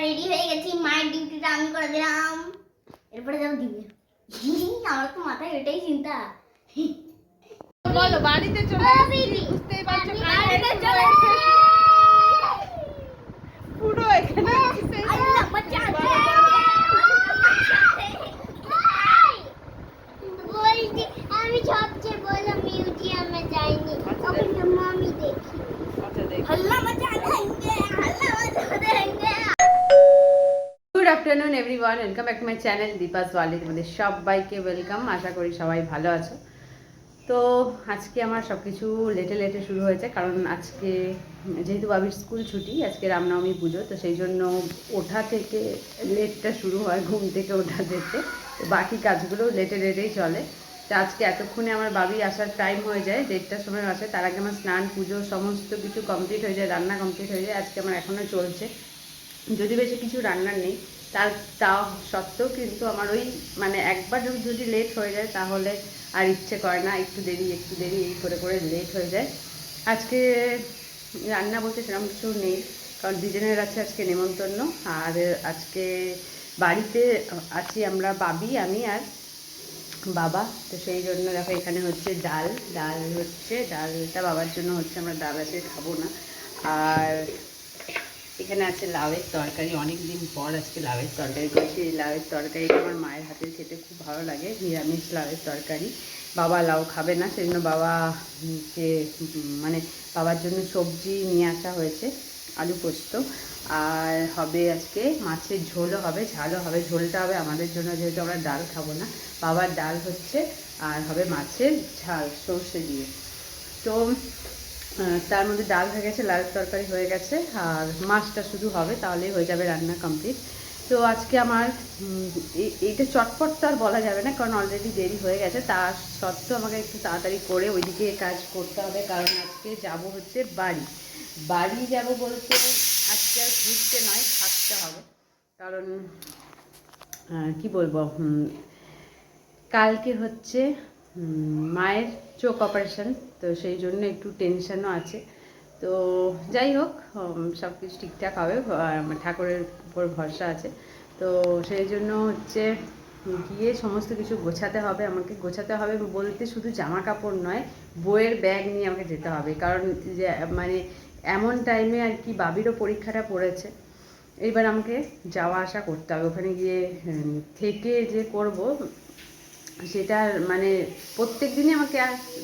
Ready হয়ে গেছি, মায়ের ডিউটিটা আমি করে দিলাম। এরপরে যাবো দিবে। আমার তো মাথায় এটাই চিন্তা। বলো বাড়িতে চলে এসেছি, বুঝতেই পারছো বাড়িতে কাজ চলে পুরো এখানে আল্লাহ বাঁচাতে। বলছি আমি সবচেয়ে বড় মিউজিয়ামে যাইনি, ওখানে আমি দেখি। আল্লাহ বাঁচাতে দেंगे, আল্লাহ বাঁচাতে দেंगे। Good afternoon everyone, welcome back to my channel Deepa's world. তোমাদের সবাইকে ওয়েলকাম। আশা করি সবাই ভালো আছো। তো আজকে আমার সব কিছু লেটে লেটে শুরু হয়েছে, কারণ আজকে যেহেতু বাবির স্কুল ছুটি, আজকে রামনবমী পুজো, তো সেই জন্য ওঠা থেকে লেটটা শুরু হয়, ঘুম থেকে ওঠা থেকে। তো বাকি কাজগুলো লেটে লেটেই চলে। তো আজকে এতক্ষণে আমার বাবি আসার টাইম হয়ে যায়, 1টার সময় আসে, তার আগে আমার স্নান পুজো সমস্ত কিছু কমপ্লিট হয়ে যায়, রান্না কমপ্লিট হয়ে যায়। আজকে আমার এখনও চলছে, যদি বেশি কিছু রান্নার নেই, তাও সত্ত্বেও কিন্তু আমার ওই মানে একবার যদি লেট হয়ে যায় তাহলে আর ইচ্ছে করে না, একটু দেরি এই করে করে লেট হয়ে যায়। আজকে রান্না বলতে সেরকম কিছু নেই, কারণ দুজনের আছে আজকে নেমন্তন্ন। আর আজকে বাড়িতে আছি আমরা, বাবি, আমি আর বাবা। তো সেই জন্য দেখো এখানে হচ্ছে ডাল হচ্ছে, ডালটা বাবার জন্য হচ্ছে, আমরা ডাল আজকে খাবো না। আর এখানে আছে লাউয়ের তরকারি, অনেক দিন পর আজকে লাউয়ের তরকারি করেছি। এই লাউয়ের তরকারিটা আমার মায়ের হাতের খেতে খুব ভালো লাগে, নিরামিষ লাউয়ের তরকারি। বাবা লাউ খাবে না, সেই জন্য বাবাকে মানে বাবার জন্য সবজি নিয়ে আসা হয়েছে, আলু পোস্ত। আর হবে আজকে মাছের ঝোলও হবে, ঝালও হবে। ঝোলটা হবে আমাদের জন্য, যেহেতু আমরা ডাল খাবো না। বাবার ডাল হচ্ছে, আর হবে মাছের ঝাল সর্ষে দিয়ে। তো তার মধ্যে ডাল হয়ে গেছে, লাল তরকারি হয়ে গেছে, আর মাছটা শুধু হবে, তাহলেই হয়ে যাবে রান্না কমপ্লিট। তো আজকে আমার এইটা চটপট তো আর বলা যাবে না, কারণ অলরেডি দেরি হয়ে গেছে। তার সত্ত্বেও আমাকে একটু তাড়াতাড়ি করে ওইদিকে কাজ করতে হবে, কারণ আজকে যাব হচ্ছে বাড়ি যাব বলতে আজকে আর ঘুরতে নয়, থাকতে হবে। কারণ কি বলবো, কালকে হচ্ছে মায়ের চোখ অপারেশন, তো সেই জন্য একটু টেনশনও আছে। তো যাই হোক, সব কিছু ঠিকঠাক হবে, ঠাকুরের উপর ভরসা আছে। তো সেই জন্য হচ্ছে গিয়ে সমস্ত কিছু গোছাতে হবে, আমাকে গোছাতে হবে বলতে শুধু জামা কাপড় নয়, বইয়ের ব্যাগ নিয়ে আমাকে যেতে হবে। কারণ যে মানে এমন টাইমে আর কি বাবিরও পরীক্ষাটা পড়েছে, এইবার আমাকে যাওয়া আসা করতে হবে। ওখানে গিয়ে থেকে যে করব সেটা মানে প্রত্যেক দিনই আমাকে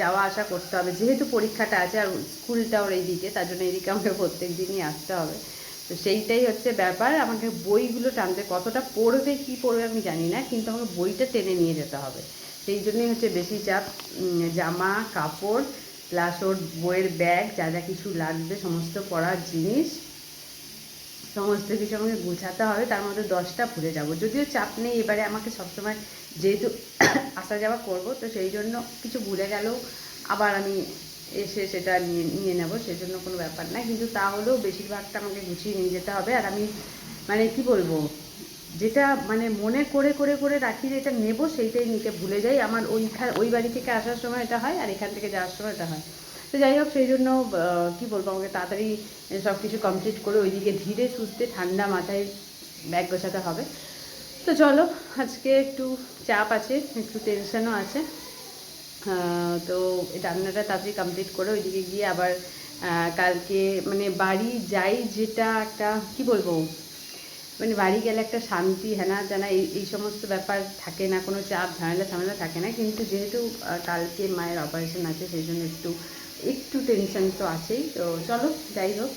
যাওয়া আসা করতে হবে, যেহেতু পরীক্ষাটা আছে আর স্কুলটাও এইদিকে, তার জন্য এইদিকে আমাকে প্রত্যেক দিনই আসতে হবে। তো সেইটাই হচ্ছে ব্যাপার। আমাকে বইগুলো টানতে, কতটা পড়বে কী পড়বে আমি জানি না, কিন্তু আমাকে বইটা টেনে নিয়ে যেতে হবে। সেই জন্যই হচ্ছে বেশি চাপ। জামা কাপড় প্লাস ওর বইয়ের ব্যাগ, যা যা কিছু লাগবে সমস্ত পড়ার জিনিস সমস্ত কিছু আমাকে গুছাতে হবে। তার মধ্যে 10টা ভুলে যাব, যদিও চাপ নেই এবারে আমাকে সবসময়, যেহেতু আসা যাওয়া করব, তো সেই জন্য কিছু ভুলে গেলেও আবার আমি এসে সেটা নিয়ে নেব, সেজন্য কোনো ব্যাপার না। কিন্তু তাহলেও বেশিরভাগটা আমাকে গুছিয়ে নিয়ে যেতে হবে। আর আমি মানে কি বলবো, যেটা মানে মনে করে করে করে রাখি যে এটা নেব, সেইটাই নিতে ভুলে যাই। আমার ওই বাড়ি থেকে আসার সময় এটা হয়, আর এখান থেকে যাওয়ার সময় এটা হয়। তো যাই হোক, সেই জন্য কী বলবো, আমাকে তাড়াতাড়ি সব কিছু কমপ্লিট করে ওইদিকে ধীরে সুস্থে ঠান্ডা মাথায় ব্যাগ গোছাতে হবে। তো চলো, আজকে একটু চাপ আছে, একটু টেনশনও আছে। তো রান্নাটা তাড়াতাড়ি কমপ্লিট করে ওইদিকে গিয়ে আবার কালকে মানে বাড়ি যাই, যেটা একটা কী বলবো, মানে বাড়ি গেলে একটা শান্তি, হেনা জানা এই সমস্ত ব্যাপার থাকে না, কোনো চাপ ঝামেলা থাকে না। কিন্তু যেহেতু কালকে মায়ের অপারেশন আছে, সেই জন্য একটু টেনশন তো আছেই। তো চলো যাই হোক,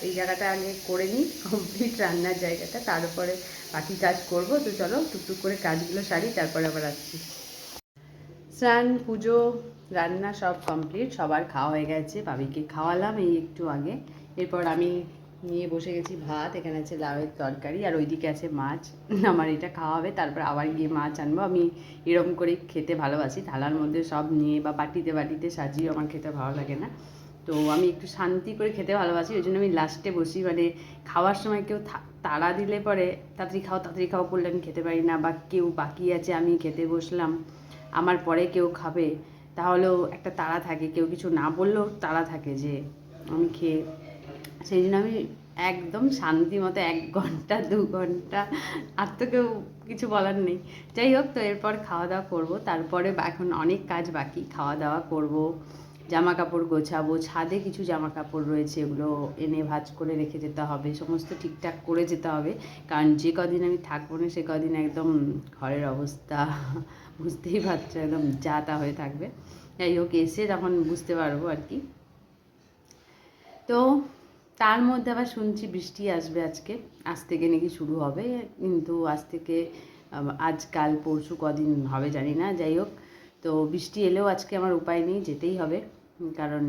এই জায়গাটা আগে করে নিই কমপ্লিট, রান্নার জায়গাটা, তারপরে বাকি কাজ করব। তো চলো টুকটুক করে কাজগুলো সারি, তারপরে আবার আসছি। স্নান পুজো রান্না সব কমপ্লিট, সবার খাওয়া হয়ে গেছে, বাবিকে খাওয়ালাম এই একটু আগে। এরপর আমি নিয়ে বসে গেছি ভাত, এখানে আছে লাউয়ের তরকারি, আর ওইদিকে আছে মাছ। আমার এটা খাওয়া হবে, তারপর আবার গিয়ে মাছ আনবো। আমি এরকম করে খেতে ভালোবাসি, থালার মধ্যে সব নিয়ে বা বাটিতে বাটিতে সাজিয়ে আমার খেতে ভালো লাগে না। তো আমি একটু শান্তি করে খেতে ভালোবাসি, ওই জন্য আমি লাস্টে বসি। মানে খাওয়ার সময় কেউ তাড়া দিলে পরে তাড়াতাড়ি খাও করলে আমি খেতে পারি না, বা কেউ বাকি আছে আমি খেতে বসলাম, আমার পরে কেউ খাবে, তাহলেও একটা তাড়া থাকে, কেউ কিছু না বললেও তাড়া থাকে যে আমি খেয়ে, সেই জন্য আমি একদম শান্তি মতো 1 ঘন্টা 2 ঘন্টা, আর তো কেউ কিছু বলার নেই। যাই হোক, তো এরপর খাওয়া দাওয়া করবো, তারপরে এখন অনেক কাজ বাকি, খাওয়া দাওয়া করব, জামা কাপড় গোছাবো, ছাদে কিছু জামা কাপড় রয়েছে, এগুলো এনে ভাঁজ করে রেখে যেতে হবে, সমস্ত ঠিকঠাক করে যেতে হবে, কারণ যে কদিন আমি থাকবো না সে কদিন একদম ঘরের অবস্থা বুঝতেই পারছো, একদম যা তা হয়ে থাকবে। যাই হোক, এসে তখন বুঝতে পারবো আর কি। তো তার মধ্যে আবার শুনছি বৃষ্টি আসবে আজ থেকে নাকি শুরু হবে, কিন্তু আজ থেকে আজকাল পরশু কদিন হবে জানি না। যাই হোক, তো বৃষ্টি এলেও আজকে আমার উপায় নেই, যেতেই হবে, কারণ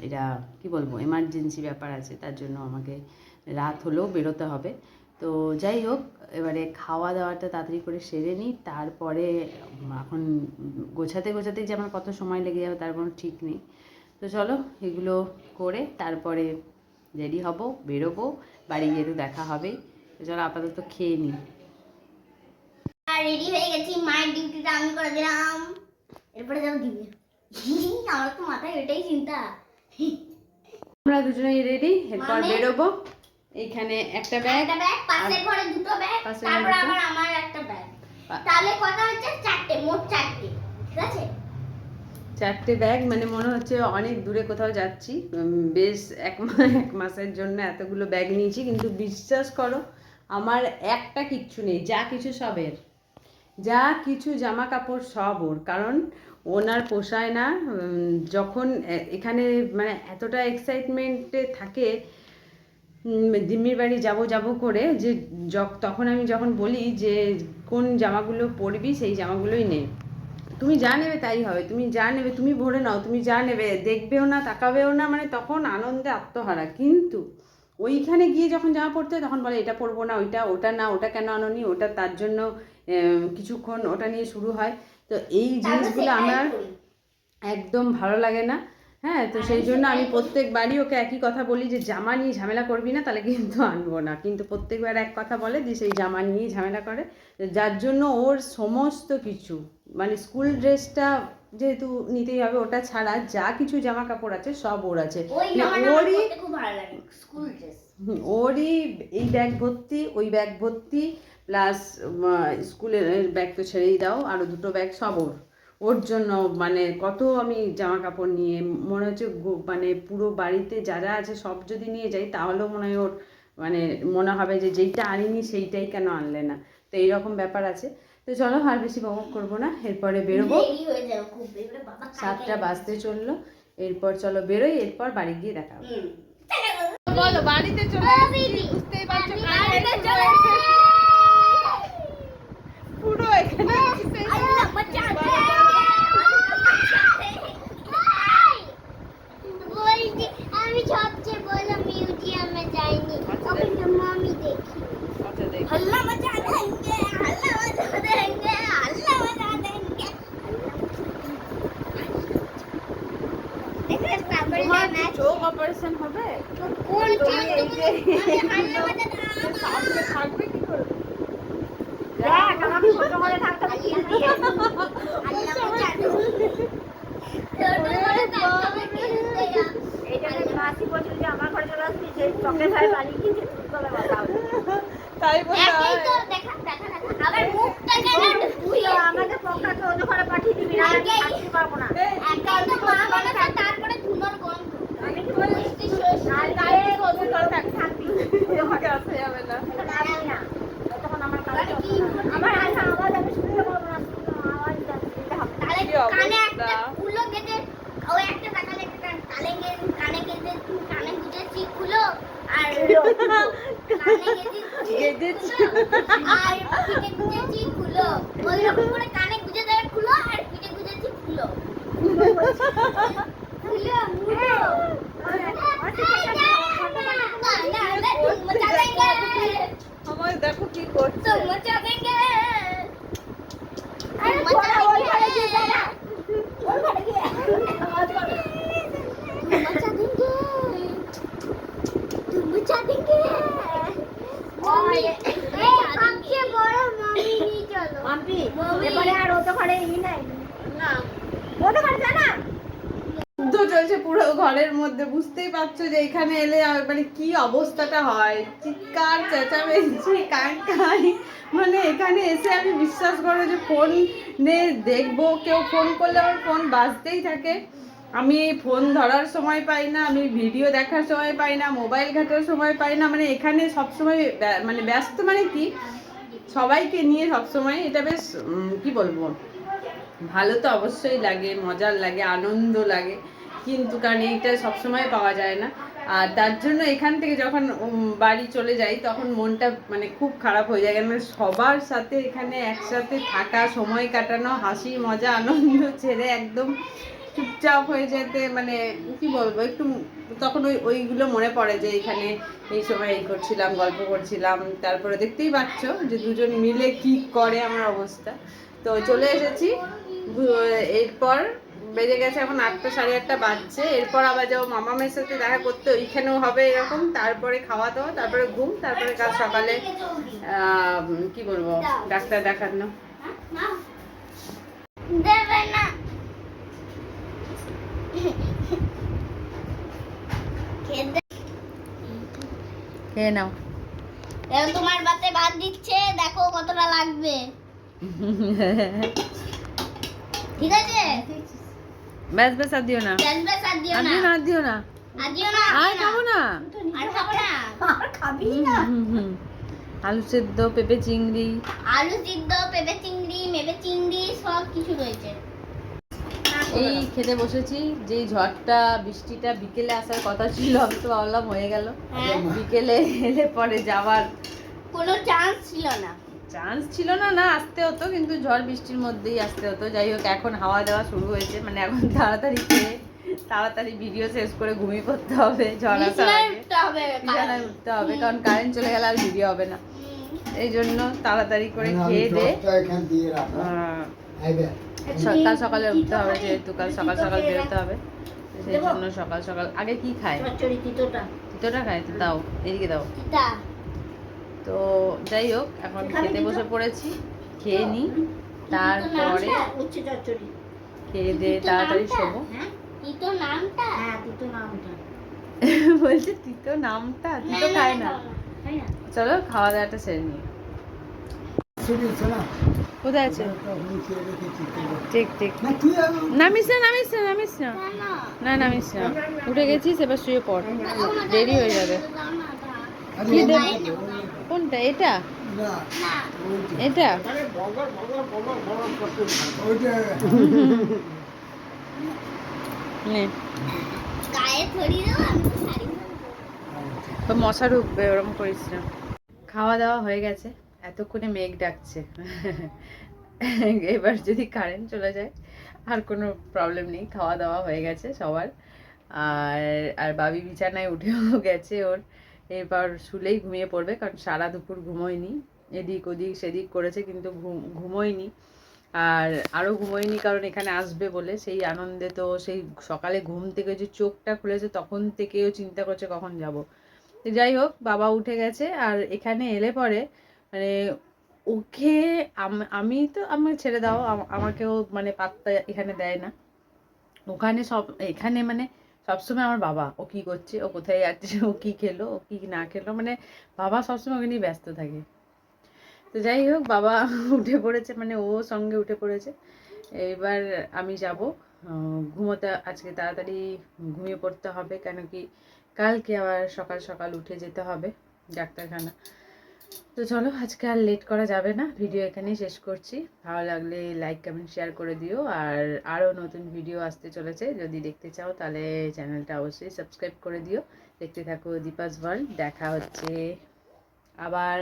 এটা কি বলবো, এমার্জেন্সি ব্যাপার আছে, তার জন্য আমাকে রাত হলেও বেরোতে হবে। তো যাই হোক, এবারে খাওয়া দাওয়াটা তাড়াতাড়ি করে সেরে নিই, তারপরে এখন গোছাতেই যে আমার কত সময় লেগে যাবে তার কোনো ঠিক নেই। তো চলো এগুলো করে তারপরে রেডি হব, বেরোবো, বাড়ি গিয়ে তো দেখা হবেই। তো চলো আপাতত খেয়ে নিই। রেডি হয়ে গেছি, মায়ের ডিউটিটা আমি করে দিলাম, এরপরে যাবো দিবে। আমার তো মাথায় এটাই চিন্তা। আমরা দুজনেই রেডি, এরপর বেরোবো। এইখানে একটা ব্যাগ, পাশের ঘরে 2টো ব্যাগ, তারপর আবার আমার একটা ব্যাগ, তাহলে কথা হচ্ছে 4টে, মোট 4টে, ঠিক আছে? 4টে ব্যাগ, মানে মনে হচ্ছে অনেক দূরে কোথাও যাচ্ছি। বেশ 1 মাসের জন্য এতগুলো ব্যাগ নিয়েছি, কিন্তু বিশ্বাস করো আমার একটা কিচ্ছু নেই, যা কিছু সবের, যা কিছু জামা কাপড় সব ওর, কারণ ওনার পোষায় না। যখন এখানে মানে এতটা এক্সাইটমেন্টে থাকে জিম্মির বাড়ি যাব করে, যে তখন আমি যখন বলি যে কোন জামাগুলো পরবি সেই জামাগুলোই নেই, তুমি যা নেবে তাই হবে, তুমি যা নেবে তুমি ভরে নাও, তুমি যা নেবে দেখবেও না তাকাবেও না, মানে তখন আনন্দে আত্মহারা। কিন্তু ওইখানে গিয়ে যখন জামা পরতে হয় তখন বলে এটা পরবো না, ওটা না, ওটা কেন আনোনি, ওটা তার জন্য কিছুক্ষণ ওটা নিয়ে শুরু হয়। তো এই জিনিসগুলো আমার একদম ভালো লাগে না। হ্যাঁ, তো সেই জন্য আমি প্রত্যেকবারই ওকে একই কথা বলি যে জামা নিয়ে ঝামেলা করবি না, তাহলে কিন্তু আনবো না। কিন্তু প্রত্যেকবার এক কথা বলে যে সেই জামা নিয়েই ঝামেলা করে, যার জন্য ওর সমস্ত কিছু, মানে স্কুল ড্রেসটা যেহেতু নিতেই হবে, ওটা ছাড়া যা কিছু জামা কাপড় আছে সব ওর আছে। ওরই এই ব্যাগ ভর্তি, ওই ব্যাগ ভর্তি, প্লাস স্কুলের ব্যাগ তো ছেড়েই দাও, আরও 2টো ব্যাগ সব ওর জন্য। মানে কত আমি জামা কাপড় নিয়ে, মনে হচ্ছে মানে পুরো বাড়িতে যা যা আছে সব যদি নিয়ে যাই তাহলেও মনে হয় ওর মানে মনে হবে যে যেইটা আনিনি সেইটাই কেন আনলে না। তো এইরকম ব্যাপার আছে। তো চলো আর বেশি বকবক করবো না, এরপরে বেরোবো, 7টা বাজতে চললো, এরপর চলো বেরোই, এরপর বাড়ি গিয়ে দেখা হবে। বলো, বাড়িতে চলে এসেছি, বুঝতেই পারছো পুরো এখানে আমি সবচেয়ে বড় মিউজিয়ামে যাইনি, ওখানে মামি দেখি। हल्ला मचा देंगे, हल्ला मचा देंगे, हल्ला मचा देंगे। देखो पापड़ का চোখ অপারেশন হবে, কোন হল্লা মচা সামনে থাকবে কি করে? দেখ আমার ছোট করে থাকতে কি দিয়ে হল্লা মচা দেंगे, ছোট করে থাকতে কি দিয়ে। এইটা মাসি বলছিল যে আমার ঘরে চলে আসবি, যে চকলেট হয় পালিয়ে গিয়ে তুলতলে বসা হবে, তাই বলে এই তো দেখা আবার মুখটা কেন তুই আমাকে পকাকে ওদের ঘরে পাঠিয়ে দিবি, না আমি থাকতে পারবো না। একদম তো মা বলে তারপরে ধুনোর গন্ধ, আমি কি বলছি আর গায়ে ওদের ঘরে থাকবি, আমাকে আসতে যাবে না না তখন আমার কাছে আমার আওয়াজ আমি শুনতে পাবো না, আওয়াজ দিতে হবে, তাহলে কানে একটা ফুলো গেতে ও একটা টাকা লেগে কানে গেতে কানে গুজেছি ফুলো, আর কানে গেছি আর পিঠে গুজেছি ফুলো, ওই রকম করে কানে গুজে দেবে ফুলো আর পিঠে গুজেছি ফুলো, ফুলো মুলো আমার দেখো কি করছে, মচা দেंगे, আরে मचा देंगे। सबसे बड़ा मम्मी नहीं चलो मम्मी এবারে আর ওটা ঘরে ই নাই না, ওটা ঘরে জানা যুদ্ধ চলছে পুরো ঘরের মধ্যে, বুঝতেই পারছো যে এখানে এলে মানে কি অবস্থাটা হয়, চিৎকার চেঁচামেচি কাঁই, মানে এখানে এসে আমি বিশ্বাস করো যে ফোন নে দেখবো, কেউ ফোন করলে আমার ফোন বাজতেই থাকে, আমি ফোন ধরার সময় পাই না, আমি ভিডিও দেখার সময় পাই না, মোবাইল ঘাটার সময় পাই না, মানে এখানে সবসময় মানে ব্যস্ত, মানে কি সবাইকে নিয়ে সবসময়, এটা বেশ কি বলবো, ভালো তো অবশ্যই লাগে, মজার লাগে, আনন্দ লাগে, কিন্তু কারণ এইটা সবসময় পাওয়া যায় না। আর তার জন্য এখান থেকে যখন বাড়ি চলে যাই তখন মনটা মানে খুব খারাপ হয়ে যায়, মানে সবার সাথে এখানে একসাথে থাকা, সময় কাটানো, হাসি মজা আনন্দ ছেড়ে একদম চুপচাপ হয়ে যেতে, মানে কি বলবো, একটু তখন ওইগুলো মনে পড়ে যে এখানে এই সময় এই করছিলাম, গল্প করছিলাম, তারপরে দেখতেই পাচ্ছ যে দুজন মিলে কি করে আমার অবস্থা। তো চলে এসেছি, এরপর বেজে গেছে এখন 8টা, 8:30 বাজছে, এরপর আবার যাবো মামামের সাথে দেখা করতে, ওইখানেও হবে এরকম, তারপরে খাওয়া দাওয়া, তারপরে ঘুম, তারপরে কাল সকালে কি বলবো ডাক্তার দেখানো। খেয়ে নাও। তোমার বাতে ভাত দিচ্ছে, দেখো কতটা লাগবে। ঠিক আছে, ব্যাস ব্যাস আর দিও না, আর দিও না, আর দিও না, আর দিও না, আর খাবো না, আর খাবো না, আর খাবি না। আলু সেদ্ধ, পেঁপে চিংড়ি, আলু সিদ্ধ, পেঁপে চিংড়ি, মেপে চিংড়ি সব কিছু রয়েছে। এই খেতে বসেছি। যেই ঝড়টা বৃষ্টিটা বিকেলে আসার কথা ছিল, আমি তো ভাবলাম হয়ে গেল, বিকেলে এলে পরে যাওয়ার কোনো চান্স ছিল না। চান্স ছিল না, না আসতে হতো, কিন্তু ঝড় বৃষ্টির মধ্যেই আসতে হতো। যাই হোক, এখন হাওয়া দেওয়া শুরু হয়েছে, মানে এখন তাড়াতাড়ি খেয়ে তাড়াতাড়ি ভিডিও শেষ করে ঘুমিয়ে পড়তে হবে, ঝড় আসার আগে বিছানায় উঠতে হবে, কারণ কারেন্ট চলে গেলে আর ভিডিও হবে না। এই জন্য তাড়াতাড়ি করে খেয়ে দে, সকাল সকালে উঠতে হবে, যেহেতু কাল সকাল সকাল বেরোতে হবে, সেই জন্য সকাল সকাল। আগে কি খায়? তিতোটা খায়, তো দাও, এদিকে দাও। তো যাই হোক, এখন খেতে বসে পড়েছি, খেয়ে নি, তারপরে খেয়ে দিয়ে তাড়াতাড়ি শোবো। বলছে তিতো নামটা, তিতো খায় না। চলো খাওয়া দাওয়াটা সেরে নিই। কোথায় আছে? ঠিক ঠিক, নামিস না, নামিস না, নামিস না, না নামিস না, উঠে গেছিস, এবার শুয়ে পড়, দেরি হয়ে যাবে। কি দেব? কোনটা? এটা এটা নে, মশা ঢুকবে, ওরম করিস না। খাওয়া দাওয়া হয়ে গেছে, এতক্ষণে মেঘ ডাকছে, এবার যদি কারেন্ট চলে যায় আর কোনো প্রবলেম নেই, খাওয়া দাওয়া হয়ে গেছে সবার। আর আর বাবি বিছানায় উঠেও গেছে, ওর এবার শুলেই ঘুমিয়ে পড়বে, কারণ সারা দুপুর ঘুমোয়নি, এদিক ওদিক সেদিক করেছে, কিন্তু ঘুমোয়নি। আর আরও ঘুমোয়নি কারণ এখানে আসবে বলে, সেই আনন্দে তো সেই সকালে ঘুম থেকে যে চোখটা খুলেছে তখন থেকেও চিন্তা করছে কখন যাব। যাই হোক, বাবা উঠে গেছে, আর এখানে এলে পরে মানে ওকে আমি তো, আমি ছেড়ে দাও, আমাকেও মানে পাত্তা এখানে দেয় না, ওখানে সব, এখানে মানে সবসময় আমার বাবা, ও কি করছে, ও কোথায় যাচ্ছে, ও কি খেলো, ও কি না খেলো, মানে বাবা সবসময় ওকে নিয়ে ব্যস্ত থাকে। তো যাই হোক, বাবা উঠে পড়েছে, মানে ও সঙ্গে উঠে পড়েছে। এবার আমি যাব ঘুমোতে, আজকে তাড়াতাড়ি ঘুমিয়ে পড়তে হবে, কেন কি কালকে আবার সকাল সকাল উঠে যেতে হবে ডাক্তারখানা। তো চলো, আজকে আর লেট করা যাবে না, ভিডিও এখানেই শেষ করছি। ভালো লাগলে লাইক কমেন্ট শেয়ার করে দিও, আর আরও নতুন ভিডিও আসতে চলেছে, যদি দেখতে চাও তাহলে চ্যানেলটা অবশ্যই সাবস্ক্রাইব করে দিও। দেখতে থাকো দীপাস ওয়ার্ল্ড, দেখা হচ্ছে আবার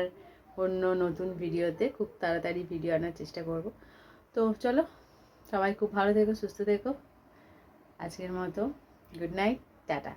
অন্য নতুন ভিডিওতে, খুব তাড়াতাড়ি ভিডিও আনার চেষ্টা করব। তো চলো, সবাই খুব ভালো থেকো, সুস্থ থেকো, আজকের মতো গুড নাইট, টাটা।